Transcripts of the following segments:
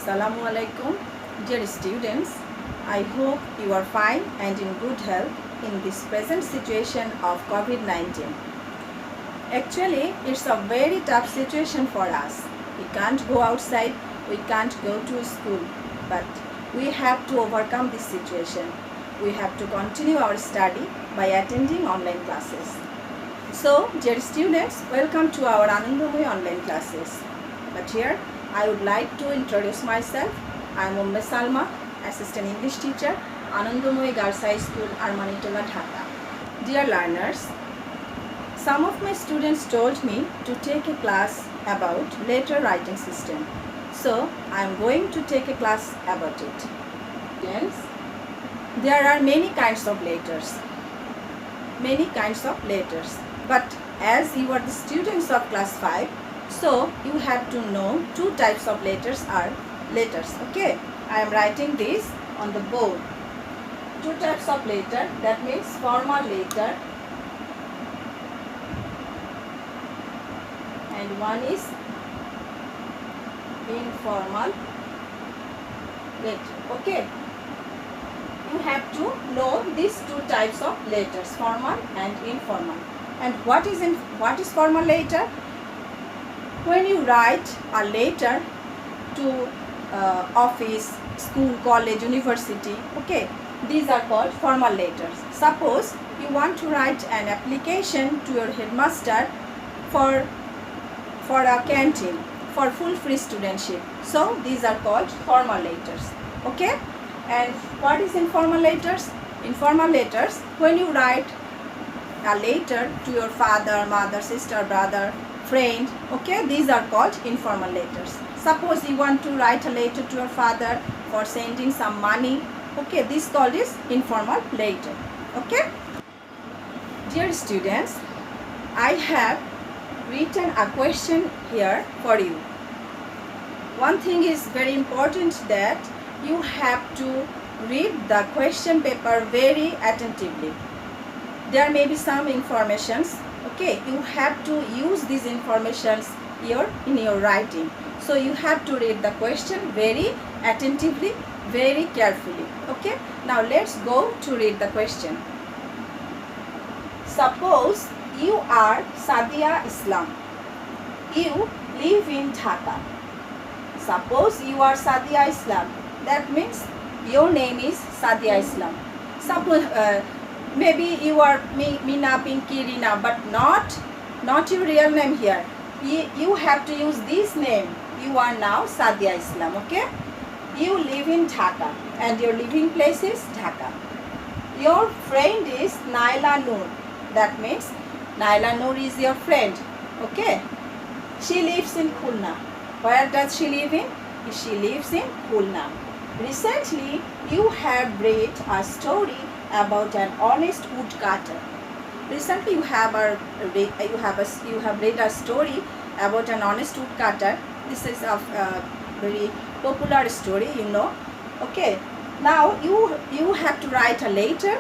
Assalamu alaikum, dear students. I hope you are fine and in good health in this present situation of COVID-19. Actually, it's a very tough situation for us. We can't go outside, we can't go to school, but we have to overcome this situation. We have to continue our study by attending online classes. So, dear students, welcome to our Anandamoy online classes. But here, I would like to introduce myself. I am Umme Salma, Assistant English Teacher, Anandamoy Girls High School, Armanitola, Dhaka. Dear learners, some of my students told me to take a class about letter writing system. So, I am going to take a class about it. Yes, there are many kinds of letters. Many kinds of letters. But as you are the students of class 5, so you have to know two types of letters are letters. Okay, I am writing this on the board. Two types of letter, that means formal letter and one is informal letter. Okay, you have to know these two types of letters, formal and informal. And what is formal letter? When you write a letter to office, school, college, university, okay, these are called formal letters. Suppose you want to write an application to your headmaster for a canteen, for full free studentship. So these are called formal letters. Okay, and what is informal letters? Informal letters, when you write a letter to your father, mother, sister, brother, friend, okay, these are called informal letters. Suppose you want to write a letter to your father for sending some money, okay, this called is informal letter. Okay, dear students, I have written a question here for you. One thing is very important, that you have to read the question paper very attentively. There may be some informations, okay, you have to use these informations in your writing. So you have to read the question very attentively, very carefully. Okay, now let's go to read the question. Suppose you are Sadia Islam. You live in Dhaka. Suppose you are Sadia Islam. That means your name is Sadia Islam. Suppose maybe you are Mina, Pinky, Rina, but not your real name here. You have to use this name. You are now Sadia Islam. Okay, you live in Dhaka and your living place is Dhaka. Your friend is Naila Noor. That means Naila Noor is your friend. Okay, she lives in Khulna. Where does she live in? She lives in Khulna. Recently, you have read a story about an honest woodcutter. Recently, you have read a story about an honest woodcutter. This is a very popular story, you know. Okay, now you have to write a letter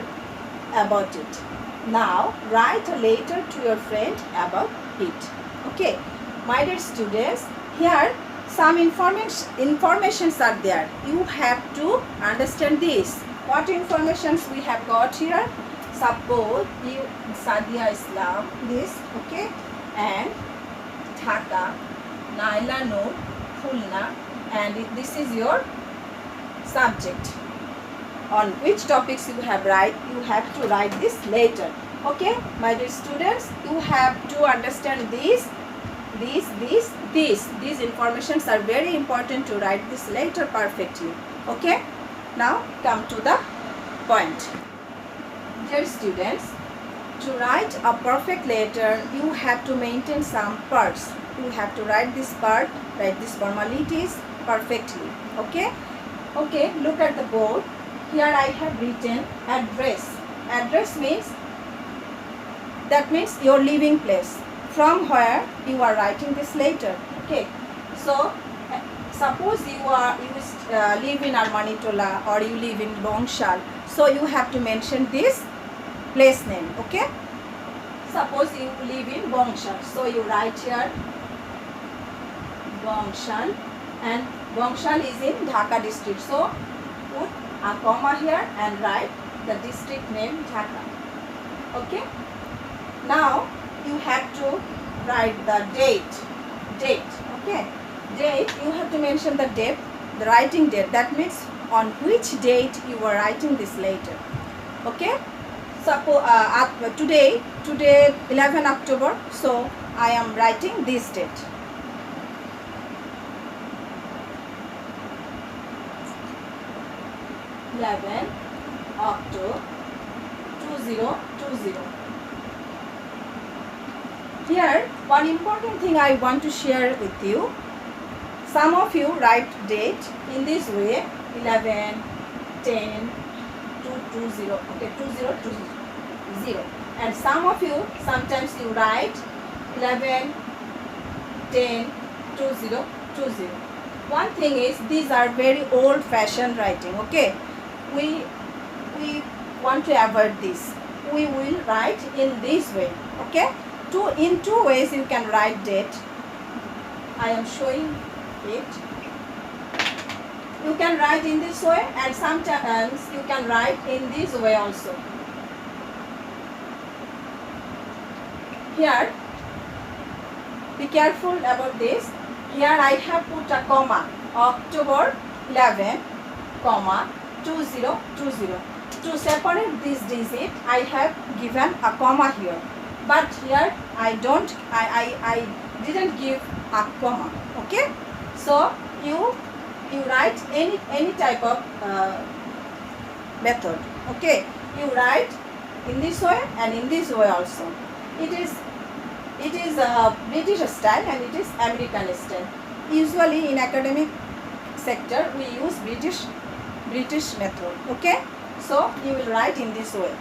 about it. Now write a letter to your friend about it. Okay, my dear students, here some informations are there. You have to understand this. What informations we have got here? Suppose you Sadia Islam, this, okay, and Dhaka, Naila Noor, Khulna, and this is your subject. On which topics you have to write this later. Okay, my dear students, you have to understand these informations are very important to write this letter perfectly. Okay, now come to the point. Dear students, to write a perfect letter, you have to maintain some parts. You have to write this part, write these formalities perfectly. Okay, okay, look at the board. Here I have written address. Address means, that means your living place, from where you are writing this letter. Okay, so suppose you live in Armanitola or you live in Bongshal, so you have to mention this place name. Okay, suppose you live in Bongshal, so you write here Bongshal and Bongshal is in Dhaka district. So put a comma here and write the district name Dhaka. Okay. Now you have to write the date. Okay. Date, you have to mention the date, the writing date. That means on which date you are writing this letter. Okay. Suppose today 11 October. So I am writing this date. 11 October 2020. Here, one important thing I want to share with you. Some of you write date in this way, 11, 10, 220, okay, 2020. And some of you, sometimes you write 11, 10, 2020. One thing is, these are very old-fashioned writing, okay? We want to avoid this. We will write in this way, okay? In two ways you can write date. I am showing it. You can write in this way, and sometimes you can write in this way also. Here, be careful about this. Here I have put a comma, October 11, comma 2020. To separate this digit, I have given a comma here. But here I didn't give a comma. Okay, so you write any type of method. Okay, you write in this way and in this way also. It is a British style and it is American style. Usually in academic sector we use British method. Okay, so you will write in this way.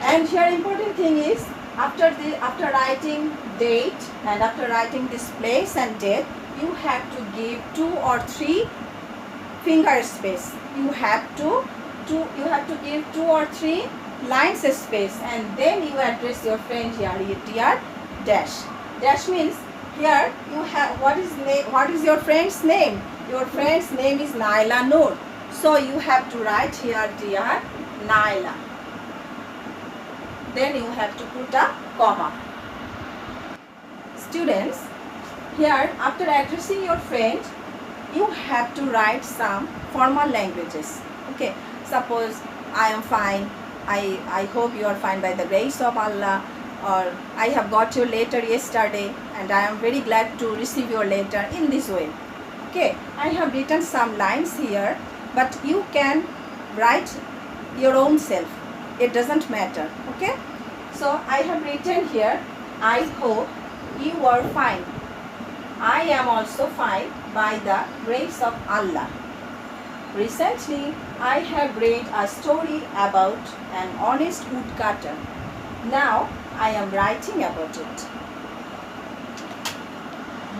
And here important thing is, after writing date and after writing this place and date, you have to give 2 or 3 finger space. You have to give 2 or 3 lines space, and then you address your friend here, dear dash. Dash means here you have what is your friend's name? Your friend's name is Naila Noor. So you have to write here, dear Naila. Then you have to put a comma. Students, here after addressing your friend, you have to write some formal languages. Okay, suppose I am fine, I hope you are fine by the grace of Allah, or I have got your letter yesterday and I am very glad to receive your letter, in this way. Okay, I have written some lines here, but you can write your own self. It doesn't matter. Okay, so I have written here, I hope you are fine. I am also fine by the grace of Allah. Recently, I have read a story about an honest woodcutter. Now, I am writing about it.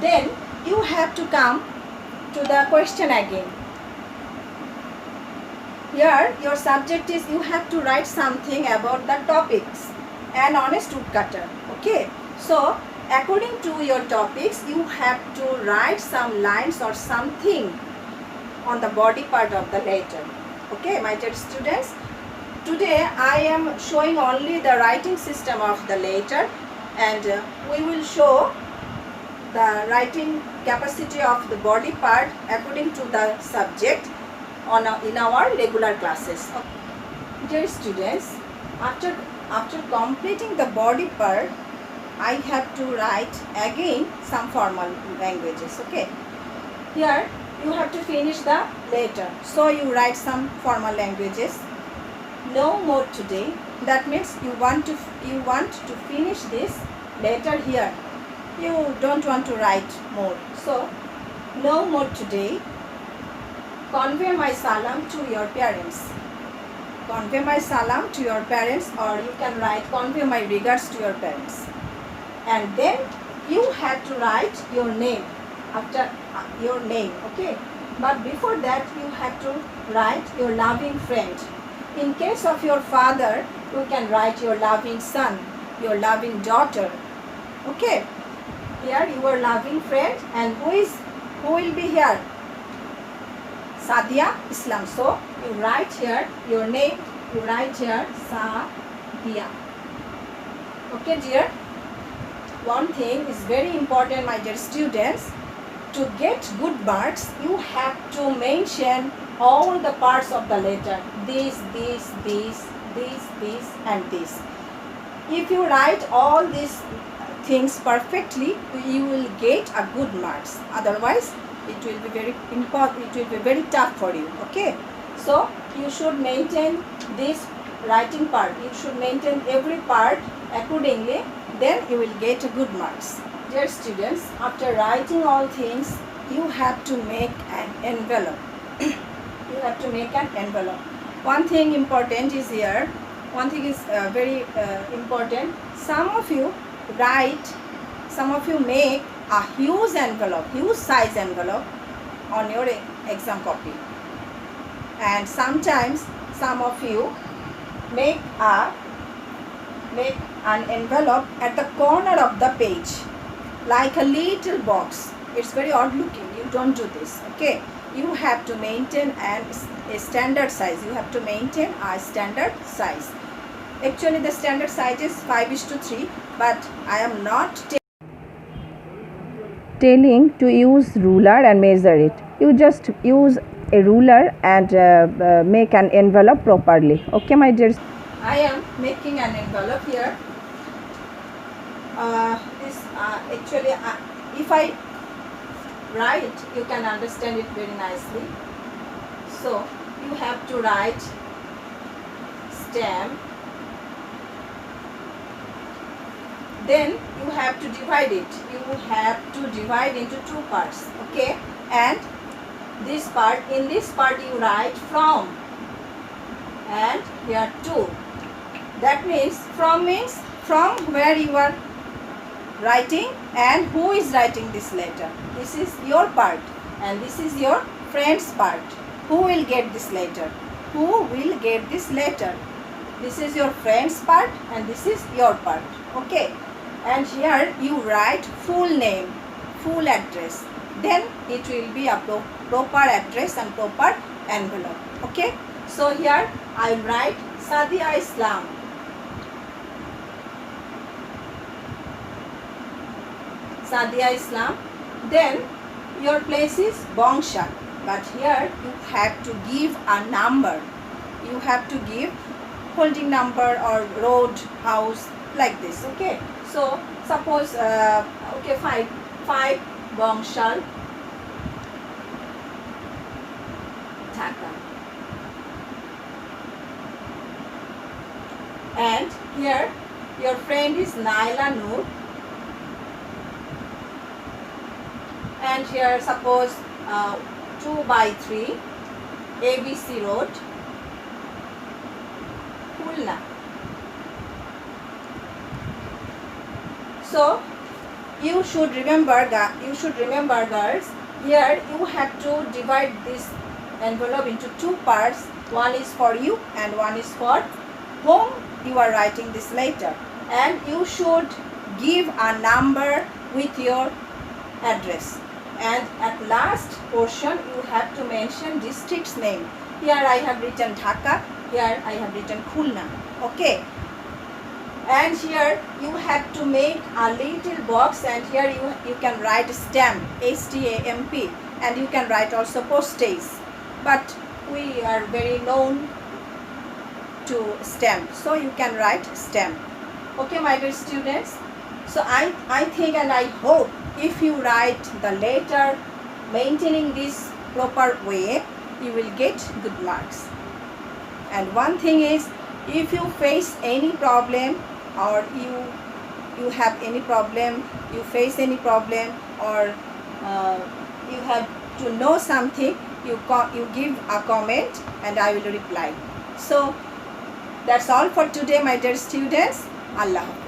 Then, you have to come to the question again. Here, your subject is, you have to write something about the topics. An honest woodcutter. Okay, so according to your topics, you have to write some lines or something on the body part of the letter. Okay, my dear students, today I am showing only the writing system of the letter, and we will show the writing capacity of the body part according to the subject in our regular classes. Okay. Dear students, after completing the body part, I have to write again some formal languages. Okay, here you have to finish the letter, so you write some formal languages. No more today. That means you want to finish this letter here. You don't want to write more. So no more today. Convey my salam to your parents. Convey my salam to your parents, or you can write convey my regards to your parents. And then you have to write your name after your name. Okay, but before that you have to write your loving friend. In case of your father, you can write your loving son, your loving daughter. Okay, here your loving friend, and who will be here? Sadia Islam. So you write here your name, you write here Sadia. Okay dear, one thing is very important my dear students. To get good marks, you have to mention all the parts of the letter. This and this. If you write all these things perfectly, you will get a good marks. Otherwise, it will be very tough for you. Okay, so you should maintain this writing part. You should maintain every part accordingly. Then you will get a good marks. Dear students, after writing all things, you have to make an envelope. You have to make an envelope. One thing important is here. One thing is very important. Some of you make a huge envelope, huge size envelope on your exam copy. And sometimes some of you make an envelope at the corner of the page, like a little box. It's very odd looking. You don't do this. Okay, you have to maintain a standard size. You have to maintain a standard size. Actually the standard size is 5:3, but I am not telling to use ruler and measure it. You just use a ruler and make an envelope properly. Okay my dear, I am making an envelope here. Actually if I write, you can understand it very nicely. So you have to write stamp, then you have to divide it. You have to divide into two parts. Okay, and this part, in this part you write from, and here to. That means from where you are writing and who is writing this letter. This is your part and this is your friend's part. Who will get this letter? Who will get this letter? This is your friend's part and this is your part. Okay, and here you write full name, full address. Then it will be a proper address and proper envelope. Okay, so here I write Sadia Islam. Sadia Islam. Then your place is Bongsha, but here you have to give a number. You have to give holding number or road, house, like this. Okay, so suppose okay, 5 Bongshal, Dhaka. And here your friend is Naila Noor. And here suppose 2/3 ABC Road, Khulna. So you should remember girls, here you have to divide this envelope into two parts. One is for you and one is for whom you are writing this letter. And you should give a number with your address. And at last portion you have to mention district's name. Here I have written Dhaka, here I have written Khulna. Okay, and here you have to make a little box, and here you can write stamp, STAMP, and you can write also postage, but we are very known to stamp, so you can write stamp. Okay my dear students, so I think and I hope if you write the letter maintaining this proper way, you will get good marks. And one thing is, if you face any problem or you have any problem, you face any problem, or you have to know something, you give a comment and I will reply. So that's all for today my dear students. Allah Hafiz.